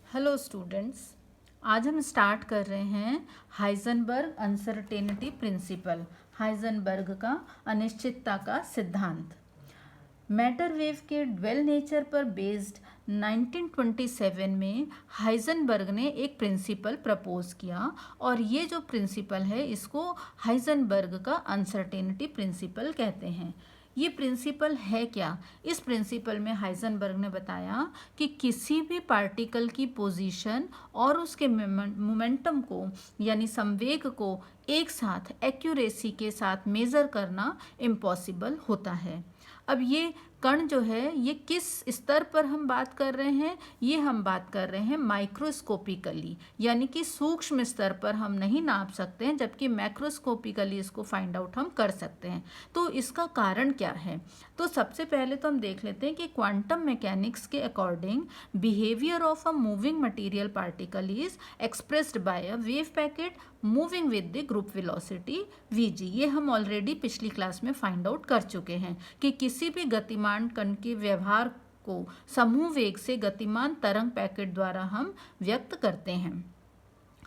Hello students, आज हम start कर रहे हैं हाइजेनबर्ग अनसर्टेनिटी प्रिंसिपल। हाइजेनबर्ग का अनिश्चितता का सिद्धांत। मैटर वेव के ड्वेल नेचर पर बेस्ड 1927 में हाइजेनबर्ग ने एक प्रिंसिपल प्रपोज किया और ये जो प्रिंसिपल है इसको हाइजेनबर्ग का अनसर्टेनिटी प्रिंसिपल कहते हैं। ये प्रिंसिपल है क्या? इस प्रिंसिपल में हाइजेनबर्ग ने बताया कि किसी भी पार्टिकल की पोजीशन और उसके मोमेंटम को यानी संवेग को एक साथ एक्यूरेसी के साथ मेज़र करना इम्पॉसिबल होता है। अब ये कण जो है ये किस स्तर पर हम बात कर रहे हैं? ये हम बात कर रहे हैं माइक्रोस्कोपिकली, यानी कि सूक्ष्म स्तर पर हम नहीं नाप सकते हैं, जबकि मैक्रोस्कोपिकली इसको फाइंड आउट हम कर सकते हैं। तो इसका कारण क्या है? तो सबसे पहले तो हम देख लेते हैं कि क्वांटम मैकेनिक्स के according behaviour of a moving material particle is expressed by a wave packet moving with the group velocity vg। ये हम ऑलरेडी पिछली क्लास में फाइंड आउट कर चुके हैं कि किसी भी गतिमान कण के व्यवहार को समूह वेग से गतिमान तरंग पैकेट द्वारा हम व्यक्त करते हैं।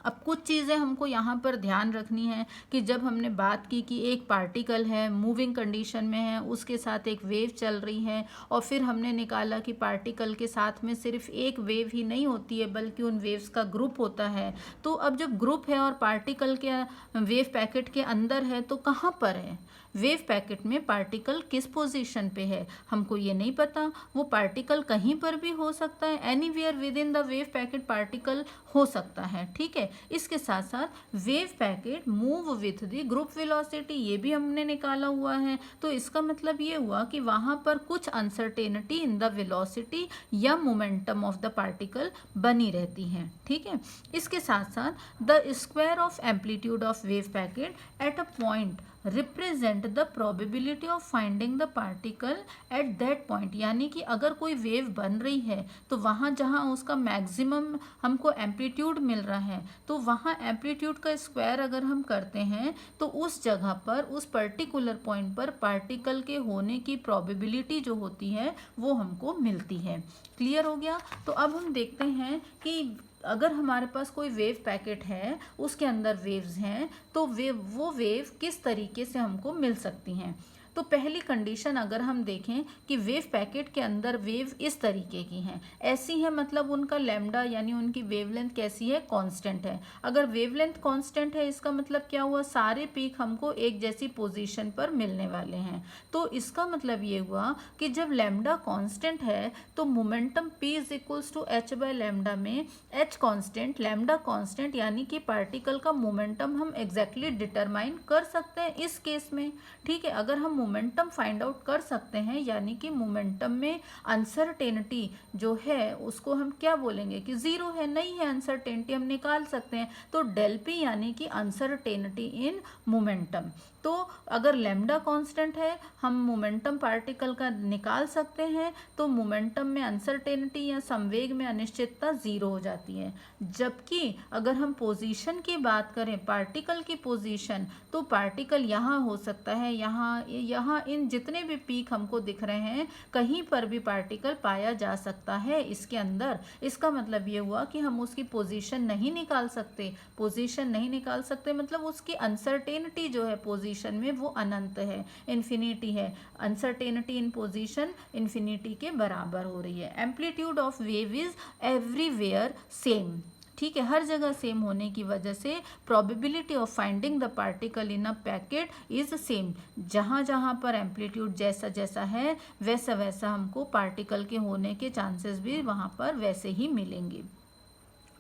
अब कुछ चीज़ें हमको यहाँ पर ध्यान रखनी है कि जब हमने बात की कि एक पार्टिकल है मूविंग कंडीशन में है, उसके साथ एक वेव चल रही है और फिर हमने निकाला कि पार्टिकल के साथ में सिर्फ एक वेव ही नहीं होती है बल्कि उन वेव्स का ग्रुप होता है। तो अब जब ग्रुप है और पार्टिकल के वेव पैकेट के अंदर है तो कहाँ पर है? वेव पैकेट में पार्टिकल किस पोजीशन पे है हमको ये नहीं पता। वो पार्टिकल कहीं पर भी हो सकता है, anywhere with in the wave packet particle हो सकता है। ठीक है, इसके साथ साथ wave packet move with the group velocity ये भी हमने निकाला हुआ है। तो इसका मतलब ये हुआ कि वहां पर कुछ अनसर्टेनिटी इन द वेलोसिटी या मोमेंटम ऑफ द पार्टिकल बनी रहती है। ठीक है, इसके साथ साथ the square of amplitude of wave packet at a point represent the probability of finding the particle at that point, यानी कि अगर कोई वेव बन रही है तो वहाँ जहाँ उसका मैक्सिमम हमको एम्पलीट्यूड मिल रहा है तो वहाँ एम्पलीट्यूड का स्क्वायर अगर हम करते हैं तो उस जगह पर उस पर्टिकुलर पॉइंट पर पार्टिकल के होने की प्रोबेबिलिटी जो होती है वो हमको मिलती है। क्लियर हो गया? तो अब हम देखते हैं कि अगर हमारे पास कोई वेव पैकेट है उसके अंदर वेव्स हैं तो वो वेव किस तरीके से हमको मिल सकती हैं। तो पहली कंडीशन अगर हम देखें कि वेव पैकेट के अंदर वेव इस तरीके की हैं, ऐसी है मतलब उनका लैम्डा यानी उनकी वेवलेंथ कैसी है? कांस्टेंट है। अगर वेवलेंथ कांस्टेंट है इसका मतलब क्या हुआ? सारे पीक हमको एक जैसी पोजीशन पर मिलने वाले हैं। तो इसका मतलब ये हुआ कि जब लैम्डा कांस्टेंट है तो momentum p is equals to h by lambda में h कांस्टेंट लैम्डा कांस्टेंट यानी कि पार्टिकल का मोमेंटम हम एग्जैक्टली डिटरमाइन कर सकते हैं इस केस में। ठीक है, अगर हम मोमेंटम फाइंड आउट कर सकते हैं यानी कि मोमेंटम में अनसर्टेनिटी जो है उसको हम क्या बोलेंगे कि जीरो है, नहीं है अनसर्टेनिटी, हम निकाल सकते हैं। तो डेल पी यानी कि अनसर्टेनिटी इन मोमेंटम। तो अगर लैम्डा कांस्टेंट है हम मोमेंटम पार्टिकल का निकाल सकते हैं तो मोमेंटम में अनसर्टेनिटी या संवेग में अनिश्चितता जीरो हो जाती है। जबकि अगर हम पोजीशन की बात करें पार्टिकल की पोजीशन तो पार्टिकल यहाँ हो सकता है, यहाँ इन जितने भी पीक हमको दिख रहे हैं कहीं पर भी पार्टिकल पाया जा सकता है इसके अंदर। इसका मतलब ये हुआ कि हम उसकी पोजीशन नहीं निकाल सकते। पोजीशन नहीं निकाल सकते मतलब उसकी अनसर्टेनिटी जो है पोजीशन में वो अनंत है, इन्फिनिटी है। अनसर्टेनिटी इन पोजीशन इन्फिनिटी के बराबर हो रही है। Amplitude of wave is everywhere same. ठीक है, हर जगह सेम होने की वजह से probability of finding the particle in a packet is same. जहाँ जहाँ पर एम्पलीट्यूड जैसा जैसा है वैसा वैसा हमको पार्टिकल के होने के चांसेस भी वहाँ पर वैसे ही मिलेंगे।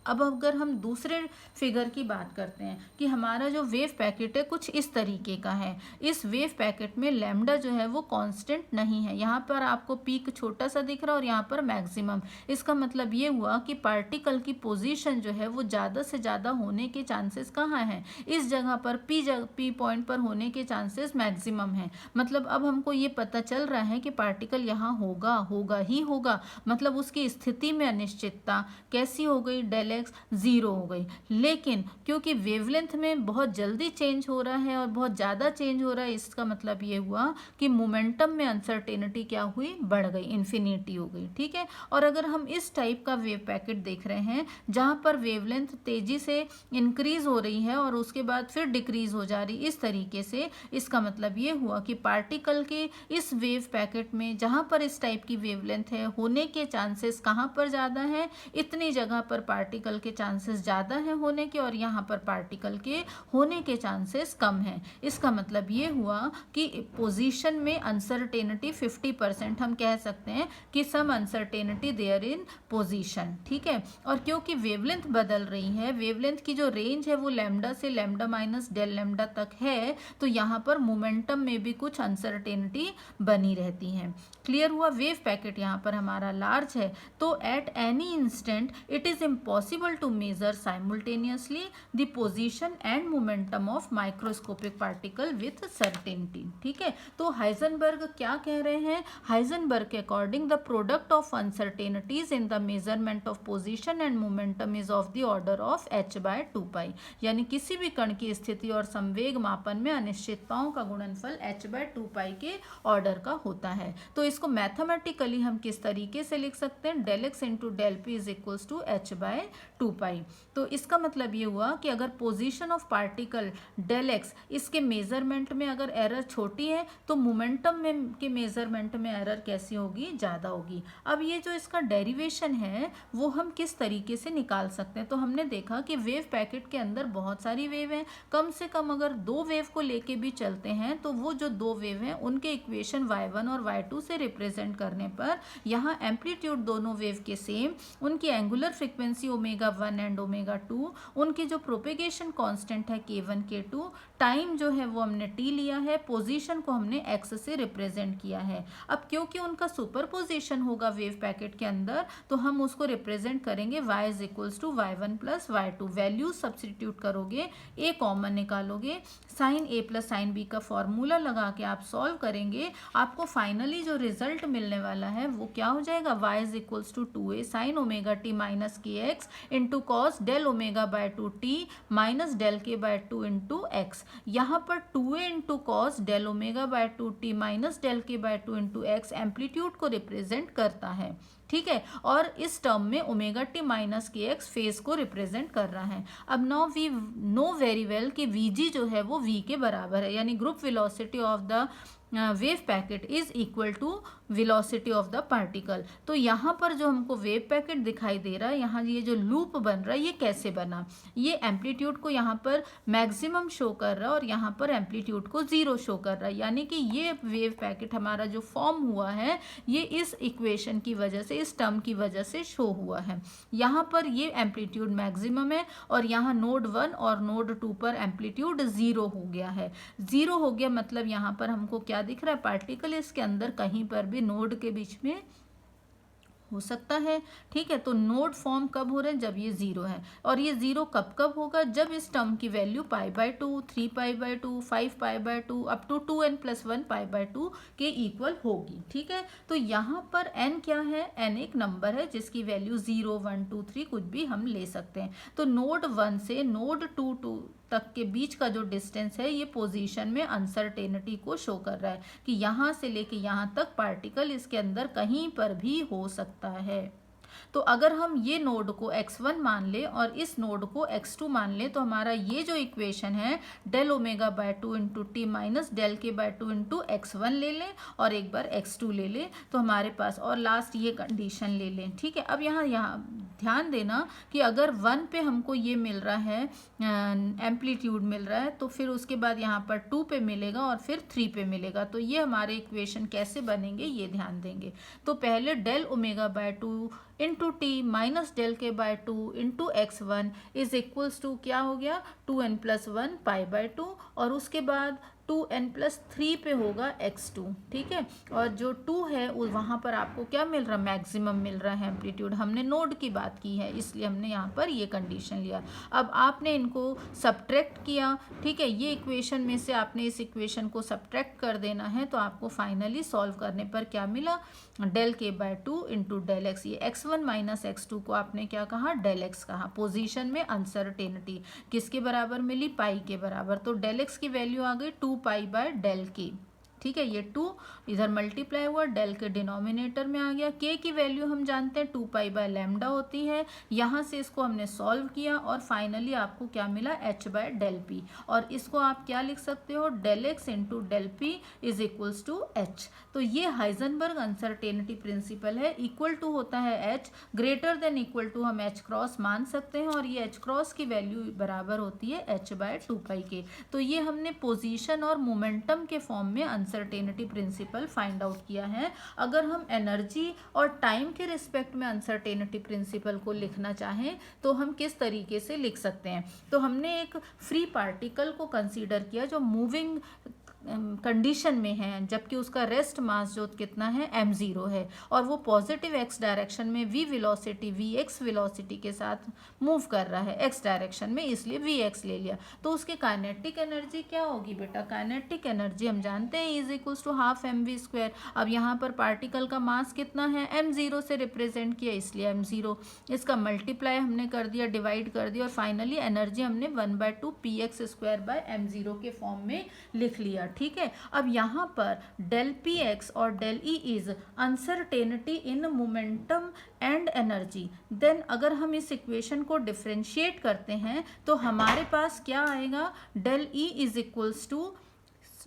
अब अगर हम दूसरे फिगर की बात करते हैं कि हमारा जो वेव पैकेट है कुछ इस तरीके का है। इस वेव पैकेट में लैम्डा जो है वो कांस्टेंट नहीं है। यहाँ पर आपको पीक छोटा सा दिख रहा है और यहाँ पर मैक्सिमम। इसका मतलब ये हुआ कि पार्टिकल की पोजीशन जो है वो ज़्यादा से ज़्यादा होने के चांसेस कहाँ हैं? इस जगह पर पी पॉइंट पर होने के चांसेस मैक्सिमम है। मतलब अब हमको ये पता चल रहा है कि पार्टिकल यहाँ होगा ही होगा। मतलब उसकी स्थिति में अनिश्चितता कैसी हो गई? डेल डेल एक्स ज़ीरो हो गई। लेकिन क्योंकि वेवलेंथ में बहुत जल्दी चेंज हो रहा है और बहुत ज़्यादा चेंज हो रहा है, इसका मतलब ये हुआ कि मोमेंटम में अनसर्टेनिटी क्या हुई, बढ़ गई, इन्फिनिटी हो गई। ठीक है, और अगर हम इस टाइप का वेव पैकेट देख रहे हैं जहाँ पर वेवलेंथ तेजी से इंक्रीज हो रही है और उसके बाद फिर डिक्रीज हो जा रही, इस तरीके से, इसका मतलब ये हुआ कि पार्टिकल के इस वेव पैकेट में जहाँ पर इस टाइप की वेवलेंथ है होने के चांसेस कहाँ पर ज़्यादा है, इतनी जगह पर पार्टिकल के चांसेस ज़्यादा है होने के और यहाँ पर पार्टिकल के होने के चांसेस कम है। इसका मतलब ये हुआ कि पोजीशन में अनसर्टेनिटी 50% हम कह सकते हैं कि सम अनसर्टेनिटी देयर इन पोजीशन। ठीक है, और क्योंकि वेवलेंथ बदल रही है, वेवलेंथ की जो रेंज है वो लैम्डा से लैम्डा माइनस डेल लैम्डा तक है, तो यहाँ पर मोमेंटम में भी कुछ अनसर्टेनिटी बनी रहती है। क्लियर हुआ? वेव पैकेट यहाँ पर हमारा लार्ज है, तो at any instant it is impossible to measure simultaneously the position and momentum of microscopic particle with certainty. ठीक है, तो हाइजेनबर्ग क्या कह रहे हैं? हाइजेनबर्ग के according the product of uncertainties in the measurement of position and momentum is of the order of h/2π, यानी किसी भी कण की स्थिति और संवेग मापन में अनिश्चितताओं का गुणनफल h/2π के ऑर्डर का होता है। तो इसको मैथमेटिकली हम किस तरीके से लिख सकते हैं? Del x into del p is equals to h/2π। तो इसका मतलब ये हुआ कि अगर position of particle del x, इसके मेजरमेंट में अगर एरर छोटी है तो मोमेंटम में के मेजरमेंट में एरर कैसी होगी? ज़्यादा होगी। अब ये जो इसका डेरिवेशन है वो हम किस तरीके से निकाल सकते हैं? तो हमने देखा कि वेव पैकेट के अंदर बहुत सारी वेव हैं, कम से कम अगर दो वेव को लेके भी चलते हैं तो वो जो दो वेव हैं उनके इक्वेशन y1 और y2 से रिप्रेजेंट करने पर यहाँ एम्पलीट्यूड दोनों वेव के सेम, उनकी एंगुलर फ्रिक्वेंसी ω1 एंड ω2, उनकी जो प्रोपेगेशन कांस्टेंट है k1 k2, टाइम जो है वो हमने t लिया है, पोजीशन को हमने x से रिप्रेजेंट किया है। अब क्योंकि उनका सुपरपोजिशन होगा वेव पैकेट के अंदर, तो हम उसको रिप्रेजेंट करेंगे y is equals to y1 plus y2। Values substitute करोगे, a कॉमन निकालोगे, sine a plus sine b का फॉर्मूला लगा के आप सॉल्व करेंगे, आपको फाइनली जो रिजल्ट मिलने वाला है वो क्या हो जाएगा? y is equals to 2a sine omega T minus K X into cos del omega by 2t minus del के बाय 2 इंटू एक्स। यहाँ पर 2a into cos del omega by 2t minus del के by 2 into X amplitude को represent करता है। ठीक है, और इस टर्म में omega T minus K X phase को रिप्रेजेंट कर रहा है। अब now we know very well कि वीजी जो है वो वी के बराबर है, यानी group velocity of the wave packet is equal to velocity of the particle. तो यहाँ पर जो हमको वेव पैकेट दिखाई दे रहा है, यहाँ ये जो लूप बन रहा है ये कैसे बना? ये एम्पलीट्यूड को यहाँ पर मैक्सिमम शो कर रहा है और यहाँ पर एम्पलीट्यूड को 0 शो कर रहा है, यानी कि ये वेव पैकेट हमारा जो फॉर्म हुआ है ये इस इक्वेशन की वजह से, इस टर्म की वजह से शो हुआ है। यहाँ पर ये एम्पलीट्यूड मैक्सिमम है और यहाँ नोड 1 और नोड 2 पर एम्पलीट्यूड 0 हो गया है। 0 हो गया मतलब यहाँ पर हमको क्या दिख रहा है? पार्टिकल इसके अंदर कहीं पर भी नोड के बीच में हो सकता है। ठीक है, तो नोड फॉर्म कब हो रहे हैं? जब ये 0 है। और ये 0 कब कब होगा? जब इस टर्म की वैल्यू π/2, 3π/2, 5π/2 अप टू 2n+1 π/2 के इक्वल होगी। ठीक है, तो यहाँ पर n क्या है? n एक नंबर है जिसकी वैल्यू 0, 1, 2, 3 कुछ भी हम ले सकते हैं। तो नोड 1 से नोड 2 तक के बीच का जो डिस्टेंस है ये पोजीशन में अनसर्टेनिटी को शो कर रहा है कि यहाँ से लेके यहाँ तक पार्टिकल इसके अंदर कहीं पर भी हो सकता है। तो अगर हम ये नोड को x1 मान ले और इस नोड को x2 मान ले, तो हमारा ये जो इक्वेशन है del omega by 2 into T minus del के बाय 2 इंटू x1 ले लें और एक बार x2 ले लें, तो हमारे पास, और लास्ट ये कंडीशन ले लें। ठीक है, अब यहाँ ध्यान देना कि अगर 1 पे हमको ये मिल रहा है, एम्पलीट्यूड मिल रहा है, तो फिर उसके बाद यहाँ पर 2 पे मिलेगा और फिर 3 पे मिलेगा। तो ये हमारे इक्वेशन कैसे बनेंगे ये ध्यान देंगे। तो पहले del omega by 2 into T minus del के by 2 into x1 is equals to क्या हो गया? 2n+1 π/2, और उसके बाद 2n+3 पे होगा x2, ठीक है। और जो 2 है वहाँ पर आपको क्या मिल रहा है, मैक्सिमम मिल रहा है एम्पलीट्यूड। हमने नोड की बात की है इसलिए हमने यहाँ पर ये कंडीशन लिया। अब आपने इनको सब्ट्रैक्ट किया, ठीक है, ये इक्वेशन में से आपने इस इक्वेशन को सब्ट्रैक्ट कर देना है, तो आपको फाइनली सॉल्व करने पर क्या मिला, del k/2 into del x। ये x1 माइनस x2 को आपने क्या कहा, del x कहा। पोजीशन में अनसर्टेनिटी किसके बराबर मिली, पाई के बराबर, तो del x की वैल्यू आ गई 2π/del k, ठीक है। ये 2 इधर मल्टीप्लाई हुआ, डेल के डिनोमिनेटर में आ गया। के की वैल्यू हम जानते हैं 2π/λ होती है। यहाँ से इसको हमने सॉल्व किया और फाइनली आपको क्या मिला, h/del p। और इसको आप क्या लिख सकते हो, del x into del p is equals to h। तो ये हाइजनबर्ग अनसर्टेनिटी प्रिंसिपल है। इक्वल टू होता है h, greater than equal to हम h क्रॉस मान सकते हैं, और ये h क्रॉस की वैल्यू बराबर होती है h/2π के। तो ये हमने पोजीशन और मोमेंटम के फॉर्म में अनसर्टेनिटी प्रिंसिपल फाइंड आउट किया है। अगर हम एनर्जी और टाइम के रिस्पेक्ट में अनसर्टेनिटी प्रिंसिपल को लिखना चाहें तो हम किस तरीके से लिख सकते हैं, तो हमने एक फ्री पार्टिकल को कंसीडर किया जो मूविंग कंडीशन में है, जबकि उसका रेस्ट मास जो कितना है, m0 है, और वो पॉजिटिव x डायरेक्शन में v वेलोसिटी vx वेलोसिटी के साथ मूव कर रहा है x डायरेक्शन में, इसलिए vx ले लिया। तो उसकी काइनेटिक एनर्जी क्या होगी बेटा, काइनेटिक एनर्जी हम जानते हैं is equals to half mv²। अब यहाँ पर पार्टिकल का मास कितना है, m0 से रिप्रेजेंट किया इसलिए m0, इसका मल्टीप्लाई हमने कर दिया, डिवाइड कर दिया, और फाइनली एनर्जी हमने 1/2 px² के फॉर्म में लिख लिया, ठीक है। अब यहाँ पर del px और del e is uncertainty in momentum and energy. Then अगर हम इस इक्वेशन को डिफरेंशिएट करते हैं तो हमारे पास क्या आएगा, del e is equals to,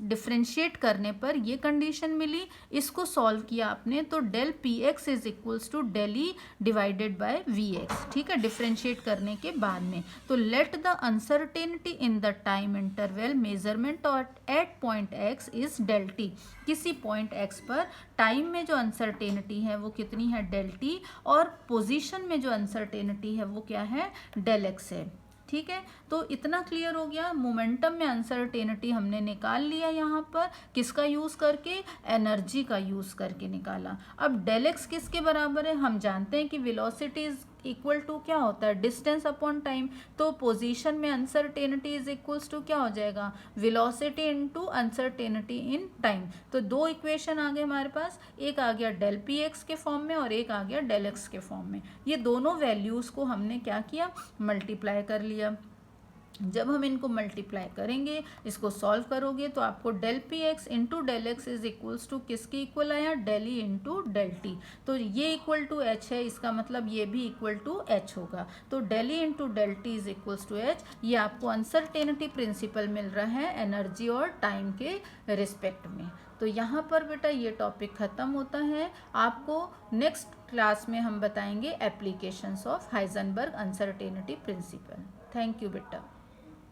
differentiate करने पर ये कंडीशन मिली, इसको सॉल्व किया आपने तो del px is equals to del e divided by vx, ठीक है, डिफ्रेंशिएट करने के बाद में। तो let the uncertainty in the time interval measurement at point x is del t। किसी पॉइंट x पर टाइम में जो अनसर्टेनिटी है वो कितनी है, del t, और पोजीशन में जो अनसर्टेनिटी है वो क्या है, del x है, ठीक है। तो इतना क्लियर हो गया। मोमेंटम में अनसर्टेनिटी हमने निकाल लिया, यहाँ पर किसका यूज करके, एनर्जी का यूज करके निकाला। अब del x किसके बराबर है, हम जानते हैं कि वेलोसिटी इज इक्वल टू क्या होता है, डिस्टेंस अपॉन टाइम। तो पोजीशन में अनसर्टेनिटी इज इक्वल्स टू क्या हो जाएगा, velocity into uncertainty in time. तो दो इक्वेशन आ गए हमारे पास, एक आ गया del px के फॉर्म में और एक आ गया del x के फॉर्म में। ये दोनों वैल्यूज को हमने क्या किया, मल्टीप्लाई कर लिया। जब हम इनको मल्टीप्लाई करेंगे, इसको सॉल्व करोगे, तो आपको del px into del x is equals to किसके इक्वल आया, del e into del t। तो ये इक्वल टू h है, इसका मतलब ये भी इक्वल टू h होगा। तो del e into del t is equals to h। ये आपको अनसर्टेनिटी प्रिंसिपल मिल रहा है एनर्जी और टाइम के रिस्पेक्ट में। तो यहाँ पर बेटा ये टॉपिक ख़त्म होता है। आपको नेक्स्ट क्लास में हम बताएंगे applications of Heisenberg uncertainty principle. Thank you बेटा।